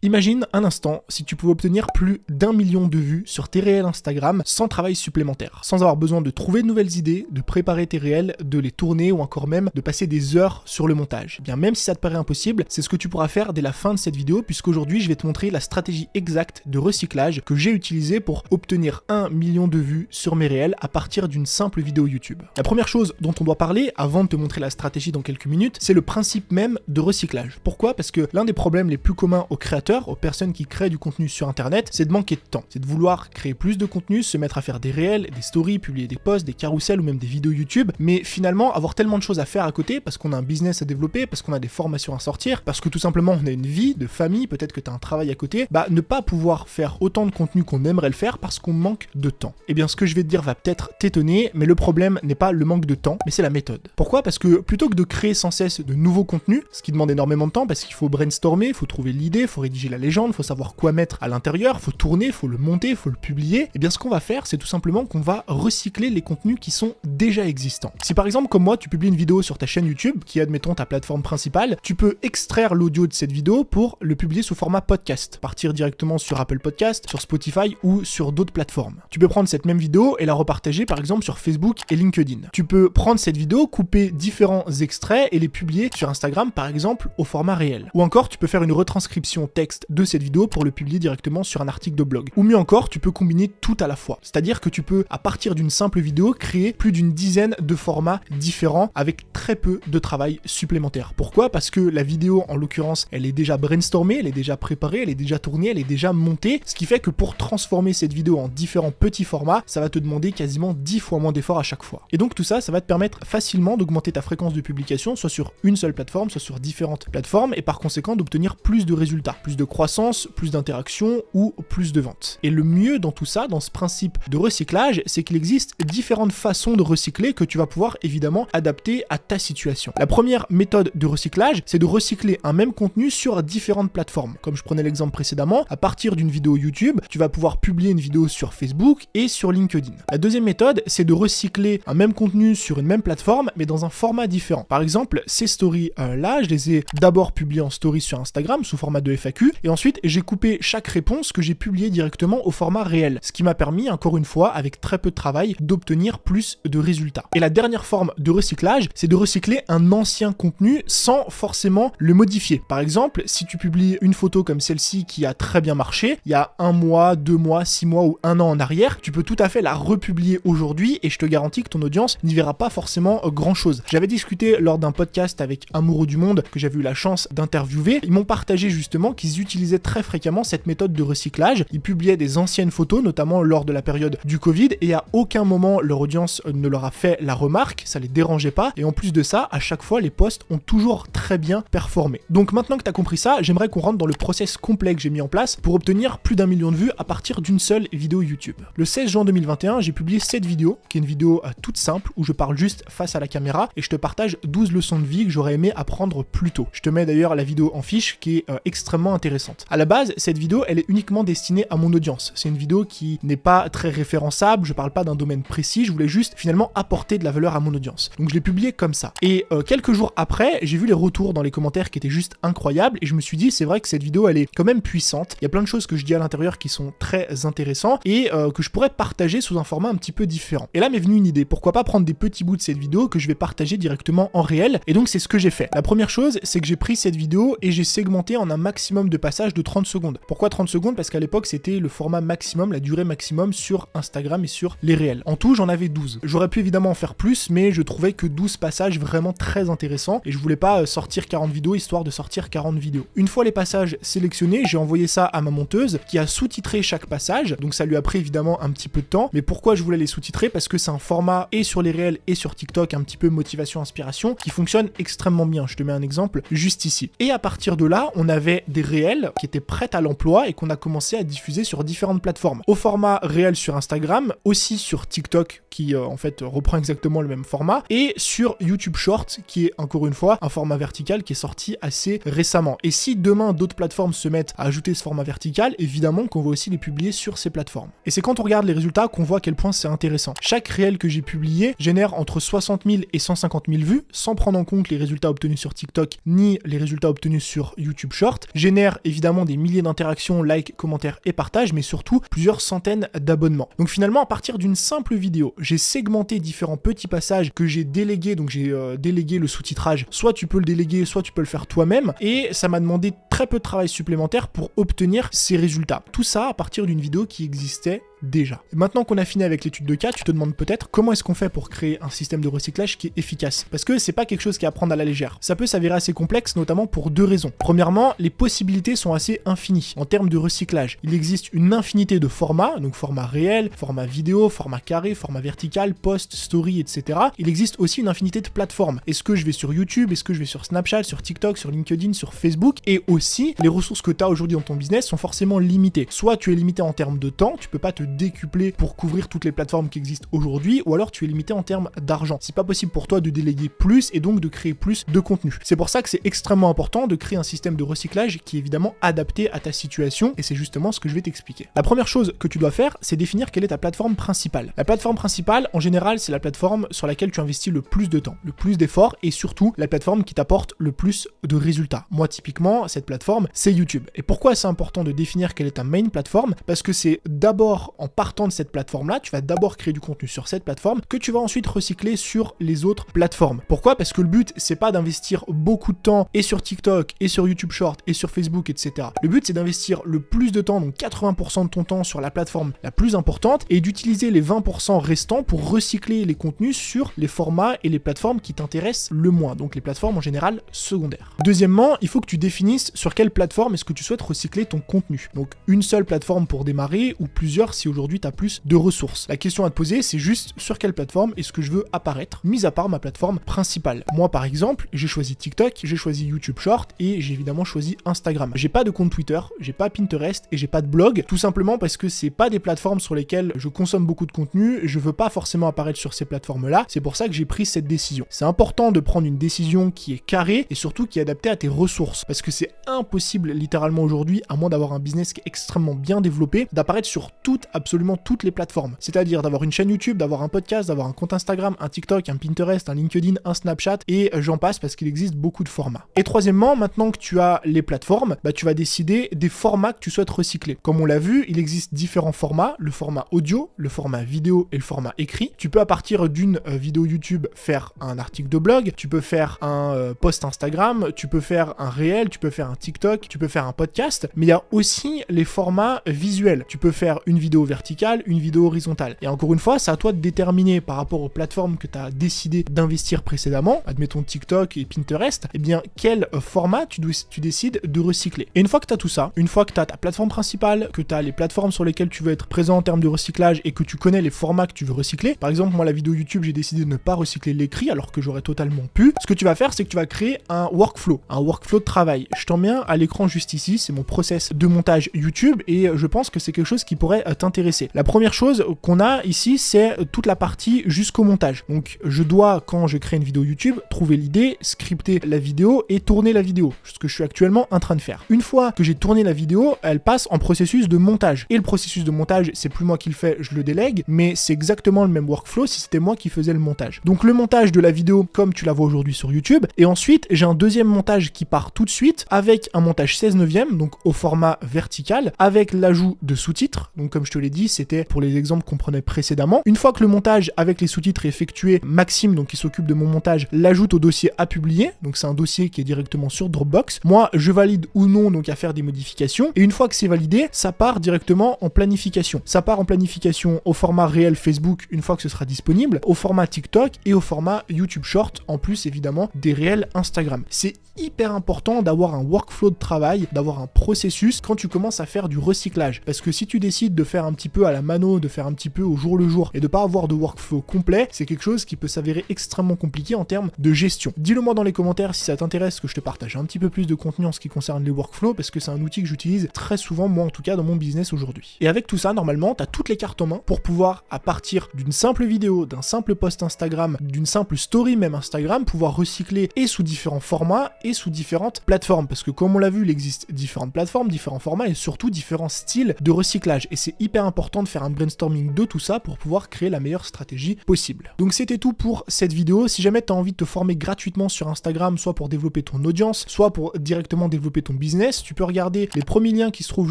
Imagine un instant si tu pouvais obtenir plus d'1 million de vues sur tes réels Instagram sans travail supplémentaire, sans avoir besoin de trouver de nouvelles idées, de préparer tes réels, de les tourner ou encore même de passer des heures sur le montage. Eh bien même si ça te paraît impossible, c'est ce que tu pourras faire dès la fin de cette vidéo puisqu'aujourd'hui je vais te montrer la stratégie exacte de recyclage que j'ai utilisée pour obtenir 1 million de vues sur mes réels à partir d'une simple vidéo YouTube. La première chose dont on doit parler avant de te montrer la stratégie dans quelques minutes, c'est le principe même de recyclage. Pourquoi ? Parce que l'un des problèmes les plus communs aux créateurs, aux personnes qui créent du contenu sur internet, c'est de manquer de temps. C'est de vouloir créer plus de contenu, se mettre à faire des réels, des stories, publier des posts, des carousels ou même des vidéos YouTube, mais finalement avoir tellement de choses à faire à côté parce qu'on a un business à développer, parce qu'on a des formations à sortir, parce que tout simplement on a une vie de famille, peut-être que tu as un travail à côté, ne pas pouvoir faire autant de contenu qu'on aimerait le faire parce qu'on manque de temps. Eh bien ce que je vais te dire va peut-être t'étonner, mais le problème n'est pas le manque de temps, mais c'est la méthode. Pourquoi ? Parce que plutôt que de créer sans cesse de nouveaux contenus, ce qui demande énormément de temps parce qu'il faut brainstormer, il faut trouver l'idée, il faut rédiger la légende, faut savoir quoi mettre à l'intérieur, faut tourner, faut le monter, faut le publier, et bien ce qu'on va faire, c'est tout simplement qu'on va recycler les contenus qui sont déjà existants. Si par exemple, comme moi, tu publies une vidéo sur ta chaîne YouTube, qui est admettons ta plateforme principale, tu peux extraire l'audio de cette vidéo pour le publier sous format podcast, partir directement sur Apple Podcast, sur Spotify ou sur d'autres plateformes. Tu peux prendre cette même vidéo et la repartager par exemple sur Facebook et LinkedIn. Tu peux prendre cette vidéo, couper différents extraits et les publier sur Instagram par exemple au format réel. Ou encore, tu peux faire une retranscription texte de cette vidéo pour le publier directement sur un article de blog. Ou mieux encore, tu peux combiner tout à la fois. C'est-à-dire que tu peux, à partir d'une simple vidéo, créer plus d'une dizaine de formats différents avec très peu de travail supplémentaire. Pourquoi ? Parce que la vidéo, en l'occurrence, elle est déjà brainstormée, elle est déjà préparée, elle est déjà tournée, elle est déjà montée, ce qui fait que pour transformer cette vidéo en différents petits formats, ça va te demander quasiment 10 fois moins d'efforts à chaque fois. Et donc tout ça, ça va te permettre facilement d'augmenter ta fréquence de publication, soit sur une seule plateforme, soit sur différentes plateformes, et par conséquent d'obtenir plus de résultats, plus de croissance, plus d'interaction ou plus de ventes. Et le mieux dans tout ça, dans ce principe de recyclage, c'est qu'il existe différentes façons de recycler que tu vas pouvoir évidemment adapter à ta situation. La première méthode de recyclage, c'est de recycler un même contenu sur différentes plateformes. Comme je prenais l'exemple précédemment, à partir d'une vidéo YouTube, tu vas pouvoir publier une vidéo sur Facebook et sur LinkedIn. La deuxième méthode, c'est de recycler un même contenu sur une même plateforme, mais dans un format différent. Par exemple, ces stories-là, je les ai d'abord publiées en story sur Instagram sous format de FAQ, et ensuite j'ai coupé chaque réponse que j'ai publiée directement au format réel, ce qui m'a permis, encore une fois, avec très peu de travail, d'obtenir plus de résultats. Et la dernière forme de recyclage, c'est de recycler un ancien contenu sans forcément le modifier. Par exemple, si tu publies une photo comme celle-ci qui a très bien marché, il y a 1 mois, 2 mois, 6 mois ou 1 an en arrière, tu peux tout à fait la republier aujourd'hui et je te garantis que ton audience n'y verra pas forcément grand-chose. J'avais discuté lors d'un podcast avec Amoureux du Monde que j'avais eu la chance d'interviewer. Ils m'ont partagé justement qu'ils utilisaient très fréquemment cette méthode de recyclage. Ils publiaient des anciennes photos, notamment lors de la période du Covid, et à aucun moment leur audience ne leur a fait la remarque, ça les dérangeait pas, et en plus de ça, à chaque fois, les posts ont toujours très bien performé. Donc maintenant que tu as compris ça, j'aimerais qu'on rentre dans le process complet que j'ai mis en place pour obtenir plus d'1 million de vues à partir d'une seule vidéo YouTube. Le 16 juin 2021, j'ai publié cette vidéo, qui est une vidéo toute simple, où je parle juste face à la caméra, et je te partage 12 leçons de vie que j'aurais aimé apprendre plus tôt. Je te mets d'ailleurs la vidéo en fiche, qui est extrêmement intéressante. À la base, cette vidéo, elle est uniquement destinée à mon audience. C'est une vidéo qui n'est pas très référençable, je parle pas d'un domaine précis, je voulais juste finalement apporter de la valeur à mon audience. Donc je l'ai publié comme ça. Et quelques jours après, j'ai vu les retours dans les commentaires qui étaient juste incroyables, et je me suis dit, c'est vrai que cette vidéo, elle est quand même puissante. Il y a plein de choses que je dis à l'intérieur qui sont très intéressantes, et que je pourrais partager sous un format un petit peu différent. Et là m'est venue une idée, pourquoi pas prendre des petits bouts de cette vidéo que je vais partager directement en réel, et donc c'est ce que j'ai fait. La première chose, c'est que j'ai pris cette vidéo et j'ai segmenté en un maximum de passages de 30 secondes. Pourquoi 30 secondes ? Parce qu'à l'époque, c'était le format maximum, la durée maximum sur Instagram et sur les réels. En tout, j'en avais 12. J'aurais pu évidemment en faire plus, mais je trouvais que 12 passages vraiment très intéressants et je voulais pas sortir 40 vidéos histoire de sortir 40 vidéos. Une fois les passages sélectionnés, j'ai envoyé ça à ma monteuse qui a sous-titré chaque passage, donc ça lui a pris évidemment un petit peu de temps, mais pourquoi je voulais les sous-titrer ? Parce que c'est un format et sur les réels et sur TikTok un petit peu motivation-inspiration qui fonctionne extrêmement bien. Je te mets un exemple juste ici. Et à partir de là, on avait des réels qui étaient prêts à l'emploi et qu'on a commencé à diffuser sur différentes plateformes. Au format réel sur Instagram, aussi sur TikTok qui en fait reprend exactement le même format, et sur YouTube Short qui est encore une fois un format vertical qui est sorti assez récemment. Et si demain d'autres plateformes se mettent à ajouter ce format vertical, évidemment qu'on va aussi les publier sur ces plateformes. Et c'est quand on regarde les résultats qu'on voit à quel point c'est intéressant. Chaque réel que j'ai publié génère entre 60 000 et 150 000 vues, sans prendre en compte les résultats obtenus sur TikTok ni les résultats obtenus sur YouTube Short, génère génère évidemment des milliers d'interactions, likes, commentaires et partages, mais surtout plusieurs centaines d'abonnements. Donc finalement, à partir d'une simple vidéo, j'ai segmenté différents petits passages que j'ai délégués, donc j'ai délégué le sous-titrage. Soit tu peux le déléguer, soit tu peux le faire toi-même, et ça m'a demandé très peu de travail supplémentaire pour obtenir ces résultats. Tout ça à partir d'une vidéo qui existait déjà. Et maintenant qu'on a fini avec l'étude de cas, tu te demandes peut-être comment est-ce qu'on fait pour créer un système de recyclage qui est efficace. Parce que c'est pas quelque chose qui est à prendre à la légère. Ça peut s'avérer assez complexe, notamment pour deux raisons. Premièrement, les possibilités sont assez infinies en termes de recyclage. Il existe une infinité de formats, donc format réel, format vidéo, format carré, format vertical, post, story, etc. Il existe aussi une infinité de plateformes. Est-ce que je vais sur YouTube, est-ce que je vais sur Snapchat, sur TikTok, sur LinkedIn, sur Facebook? Et aussi, les ressources que tu as aujourd'hui dans ton business sont forcément limitées. Soit tu es limité en termes de temps, tu peux pas te décupler pour couvrir toutes les plateformes qui existent aujourd'hui, ou alors tu es limité en termes d'argent. C'est pas possible pour toi de déléguer plus et donc de créer plus de contenu. C'est pour ça que c'est extrêmement important de créer un système de recyclage qui est évidemment adapté à ta situation, et c'est justement ce que je vais t'expliquer. La première chose que tu dois faire, c'est définir quelle est ta plateforme principale. La plateforme principale, en général, c'est la plateforme sur laquelle tu investis le plus de temps, le plus d'efforts, et surtout la plateforme qui t'apporte le plus de résultats. Moi, typiquement, cette plateforme, c'est YouTube. Et pourquoi c'est important de définir quelle est ta main plateforme? Parce que c'est d'abord en partant de cette plateforme-là, tu vas d'abord créer du contenu sur cette plateforme que tu vas ensuite recycler sur les autres plateformes. Pourquoi? Parce que le but, c'est pas d'investir beaucoup de temps et sur TikTok, et sur YouTube Short, et sur Facebook, etc. Le but, c'est d'investir le plus de temps, donc 80% de ton temps sur la plateforme la plus importante, et d'utiliser les 20% restants pour recycler les contenus sur les formats et les plateformes qui t'intéressent le moins, donc les plateformes en général secondaires. Deuxièmement, il faut que tu définisses sur quelle plateforme est-ce que tu souhaites recycler ton contenu. Donc une seule plateforme pour démarrer, ou plusieurs si aujourd'hui tu as plus de ressources. La question à te poser, c'est juste sur quelle plateforme est-ce que je veux apparaître, mis à part ma plateforme principale. Moi par exemple, j'ai choisi TikTok, j'ai choisi YouTube Short et j'ai évidemment choisi Instagram. J'ai pas de compte Twitter, j'ai pas Pinterest et j'ai pas de blog, tout simplement parce que c'est pas des plateformes sur lesquelles je consomme beaucoup de contenu, je veux pas forcément apparaître sur ces plateformes-là, c'est pour ça que j'ai pris cette décision. C'est important de prendre une décision qui est carrée et surtout qui est adaptée à tes ressources, parce que c'est impossible littéralement aujourd'hui, à moins d'avoir un business qui est extrêmement bien développé, d'apparaître sur absolument toutes les plateformes. C'est-à-dire d'avoir une chaîne YouTube, d'avoir un podcast, d'avoir un compte Instagram, un TikTok, un Pinterest, un LinkedIn, un Snapchat et j'en passe parce qu'il existe beaucoup de formats. Et troisièmement, maintenant que tu as les plateformes, tu vas décider des formats que tu souhaites recycler. Comme on l'a vu, il existe différents formats, le format audio, le format vidéo et le format écrit. Tu peux à partir d'une vidéo YouTube faire un article de blog, tu peux faire un post Instagram, tu peux faire un réel, tu peux faire un TikTok, tu peux faire un podcast, mais il y a aussi les formats visuels. Tu peux faire une vidéo verticale, une vidéo horizontale. Et encore une fois, c'est à toi de déterminer par rapport aux plateformes que tu as décidé d'investir précédemment, admettons TikTok et Pinterest, eh bien quel format tu décides de recycler. Et une fois que tu as tout ça, une fois que tu as ta plateforme principale, que tu as les plateformes sur lesquelles tu veux être présent en termes de recyclage et que tu connais les formats que tu veux recycler, par exemple moi la vidéo YouTube j'ai décidé de ne pas recycler l'écrit alors que j'aurais totalement pu, ce que tu vas faire c'est que tu vas créer un workflow de travail. Je t'en mets un à l'écran juste ici, c'est mon process de montage YouTube et je pense que c'est quelque chose qui pourrait t'intéresser. La première chose qu'on a ici, c'est toute la partie jusqu'au montage. Donc je dois, quand je crée une vidéo YouTube, trouver l'idée, scripter la vidéo et tourner la vidéo, ce que je suis actuellement en train de faire. Une fois que j'ai tourné la vidéo, elle passe en processus de montage. Et le processus de montage, c'est plus moi qui le fais, je le délègue, mais c'est exactement le même workflow si c'était moi qui faisais le montage. Donc le montage de la vidéo, comme tu la vois aujourd'hui sur YouTube, et ensuite j'ai un deuxième montage qui part tout de suite avec un montage 16/9, donc au format vertical, avec l'ajout de sous-titres. Donc comme je te l'ai dit, c'était pour les exemples qu'on prenait précédemment. Une fois que le montage avec les sous-titres est effectué, Maxime, donc qui s'occupe de mon montage, l'ajoute au dossier à publier. Donc c'est un dossier qui est directement sur Dropbox. Moi, je valide ou non donc à faire des modifications. Et une fois que c'est validé, ça part directement en planification. Ça part en planification au format réel Facebook une fois que ce sera disponible, au format TikTok et au format YouTube Short, en plus évidemment des réels Instagram. C'est hyper important d'avoir un workflow de travail, d'avoir un processus quand tu commences à faire du recyclage. Parce que si tu décides de faire un petit peu à la mano, de faire un petit peu au jour le jour et de pas avoir de workflow complet, c'est quelque chose qui peut s'avérer extrêmement compliqué en termes de gestion. Dis-le moi dans les commentaires si ça t'intéresse que je te partage un petit peu plus de contenu en ce qui concerne les workflows, parce que c'est un outil que j'utilise très souvent, moi en tout cas dans mon business aujourd'hui. Et avec tout ça, normalement, tu as toutes les cartes en main pour pouvoir, à partir d'une simple vidéo, d'un simple post Instagram, d'une simple story même Instagram, pouvoir recycler et sous différents formats et sous différentes plateformes. Parce que comme on l'a vu, il existe différentes plateformes, différents formats et surtout différents styles de recyclage. Et c'est hyper hyper important de faire un brainstorming de tout ça pour pouvoir créer la meilleure stratégie possible. Donc c'était tout pour cette vidéo. Si jamais tu as envie de te former gratuitement sur Instagram, soit pour développer ton audience, soit pour directement développer ton business, tu peux regarder les premiers liens qui se trouvent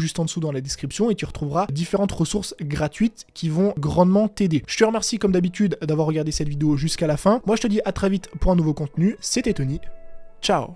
juste en dessous dans la description et tu retrouveras différentes ressources gratuites qui vont grandement t'aider. Je te remercie comme d'habitude d'avoir regardé cette vidéo jusqu'à la fin. Moi je te dis à très vite pour un nouveau contenu. C'était Tony. Ciao.